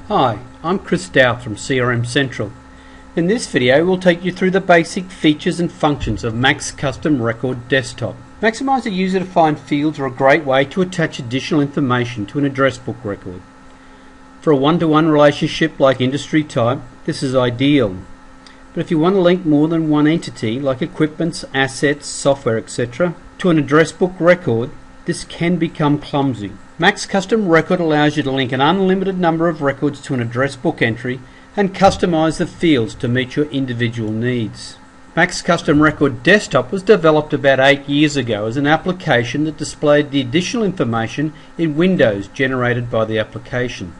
Hi, I'm Chris Dowth from CRM Central. In this video we'll take you through the basic features and functions of MaxCustomRecordDesktop. Maximizer user-defined fields are a great way to attach additional information to an address book record. For a one-to-one relationship like industry type, this is ideal. But if you want to link more than one entity like equipments, assets, software, etc. to an address book record, this can become clumsy. MaxCustomRecord allows you to link an unlimited number of records to an address book entry and customize the fields to meet your individual needs. MaxCustomRecordDesktop was developed about 8 years ago as an application that displayed the additional information in windows generated by the application.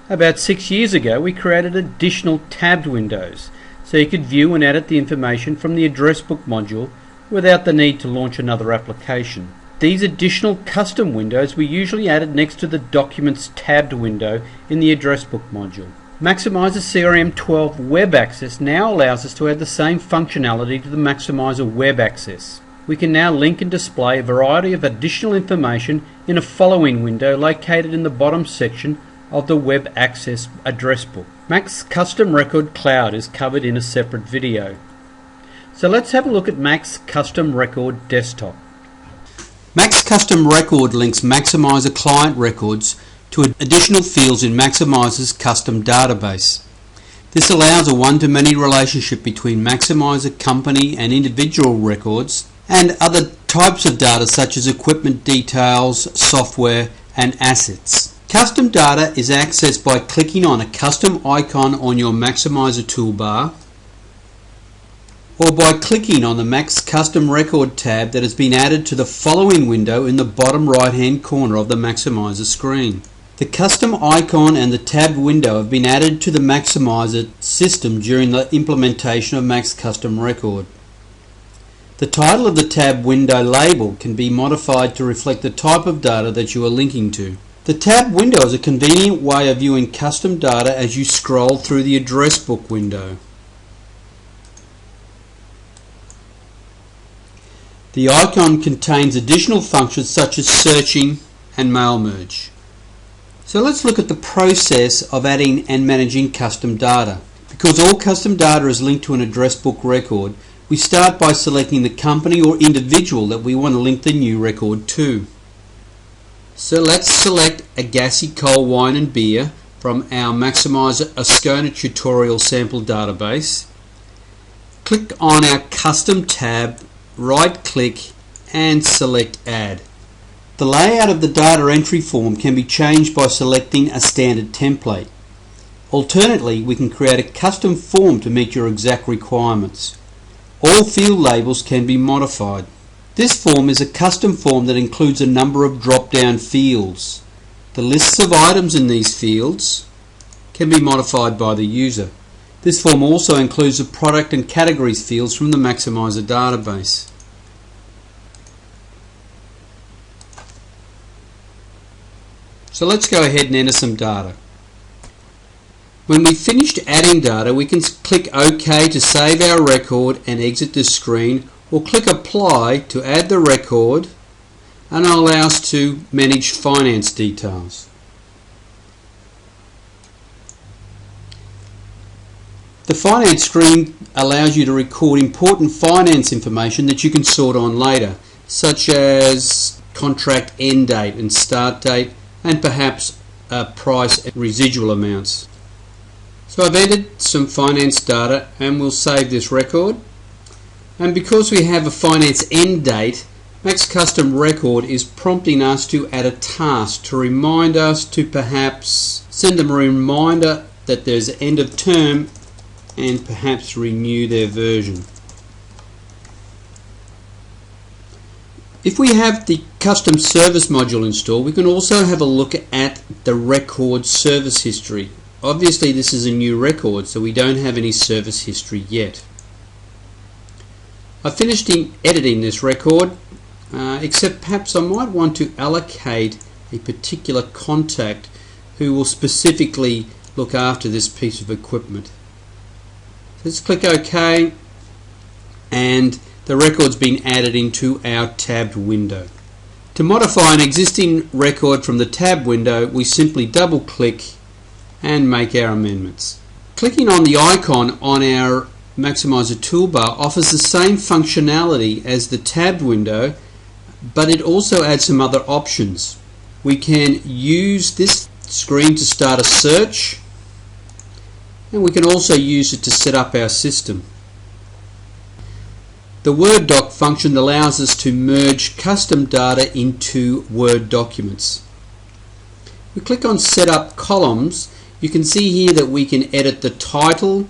About 6 years ago we created additional tabbed windows so you could view and edit the information from the address book module without the need to launch another application. These additional custom windows were usually added next to the Documents tabbed window in the address book module. Maximizer CRM 12 Web Access now allows us to add the same functionality to the Maximizer Web Access. We can now link and display a variety of additional information in a following window located in the bottom section of the Web Access address book. MaxCustomRecord Cloud is covered in a separate video. So let's have a look at MaxCustomRecordDesktop. MaxCustomRecord links Maximizer client records to additional fields in Maximizer's custom database. This allows a one-to-many relationship between Maximizer company and individual records and other types of data such as equipment details, software and assets. Custom data is accessed by clicking on a custom icon on your Maximizer toolbar or by clicking on the Max Custom Record tab that has been added to the following window in the bottom right hand corner of the Maximizer screen. The custom icon and the tabbed window have been added to the Maximizer system during the implementation of Max Custom Record. The title of the tab window label can be modified to reflect the type of data that you are linking to. The tab window is a convenient way of viewing custom data as you scroll through the address book window. The icon contains additional functions such as searching and mail merge. So let's look at the process of adding and managing custom data. Because all custom data is linked to an address book record, we start by selecting the company or individual that we want to link the new record to. So let's select Agassi Coal Wine and Beer from our Maximizer Ascona tutorial sample database. Click on our custom tab, right click and select Add. The layout of the data entry form can be changed by selecting a standard template. Alternately, we can create a custom form to meet your exact requirements. All field labels can be modified. This form is a custom form that includes a number of drop-down fields. The lists of items in these fields can be modified by the user. This form also includes the product and categories fields from the Maximizer database. So let's go ahead and enter some data. When we've finished adding data, we can click OK to save our record and exit this screen, or click Apply to add the record and allow us to manage finance details. The finance screen allows you to record important finance information that you can sort on later, such as contract end date and start date, and perhaps price and residual amounts. So I've entered some finance data and we'll save this record. And because we have a finance end date, MaxCustomRecord is prompting us to add a task to remind us to perhaps send them a reminder that there's an end of term and perhaps renew their version. If we have the custom service module installed, we can also have a look at the record service history. Obviously this is a new record, so we don't have any service history yet. I finished editing this record, except perhaps I might want to allocate a particular contact who will specifically look after this piece of equipment. Let's click OK, and the record's been added into our tabbed window. To modify an existing record from the tab window, we simply double click and make our amendments. Clicking on the icon on our Maximizer toolbar offers the same functionality as the tabbed window, but it also adds some other options. We can use this screen to start a search, and we can also use it to set up our system. The Word doc function allows us to merge custom data into Word documents. We click on Set Up Columns. You can see here that we can edit the title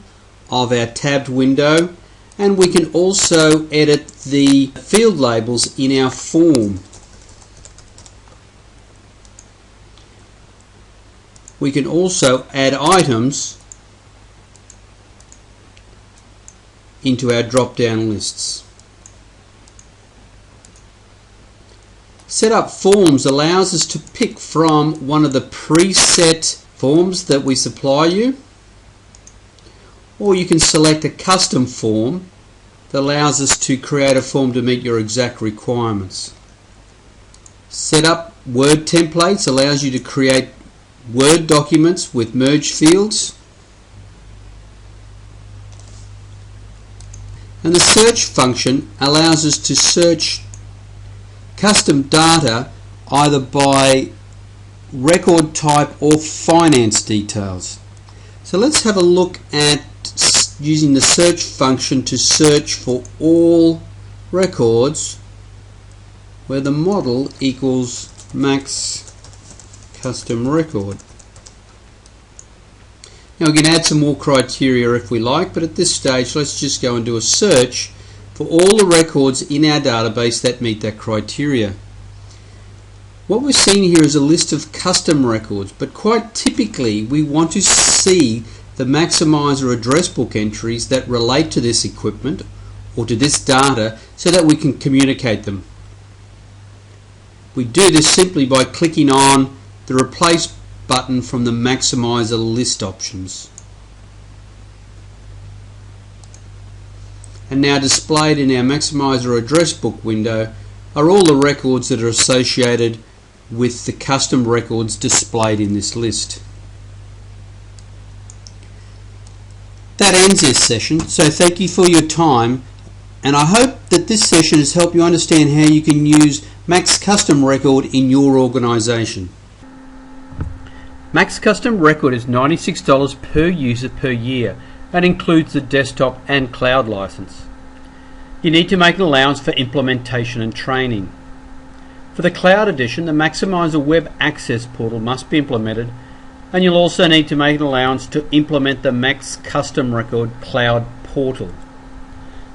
of our tabbed window, and we can also edit the field labels in our form. We can also add items into our drop-down lists. Set Up Forms allows us to pick from one of the preset forms that we supply you, or you can select a custom form that allows us to create a form to meet your exact requirements. Set Up Word Templates allows you to create Word documents with merge fields. And the search function allows us to search custom data either by record type or finance details. So let's have a look at using the search function to search for all records where the model equals Max Custom Record. Now we can add some more criteria if we like, but at this stage let's just go and do a search for all the records in our database that meet that criteria. What we're seeing here is a list of custom records, but quite typically we want to see the Maximizer address book entries that relate to this equipment or to this data so that we can communicate them. We do this simply by clicking on the Replace button from the Maximizer list options. And now displayed in our Maximizer address book window are all the records that are associated with the custom records displayed in this list. That ends this session, so thank you for your time, and I hope that this session has helped you understand how you can use Max Custom Record in your organization. Max Custom Record is $96 per user per year and includes the desktop and cloud license. You need to make an allowance for implementation and training. For the cloud edition, the Maximizer Web Access Portal must be implemented, and you'll also need to make an allowance to implement the Max Custom Record Cloud Portal.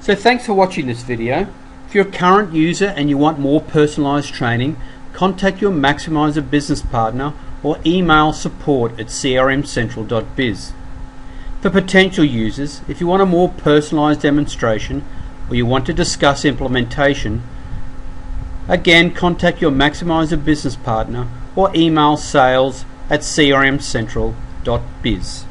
So thanks for watching this video. If you're a current user and you want more personalized training, contact your Maximizer business partner or email support@crmcentral.biz. For potential users, if you want a more personalized demonstration or you want to discuss implementation, again contact your Maximizer business partner or email sales@crmcentral.biz.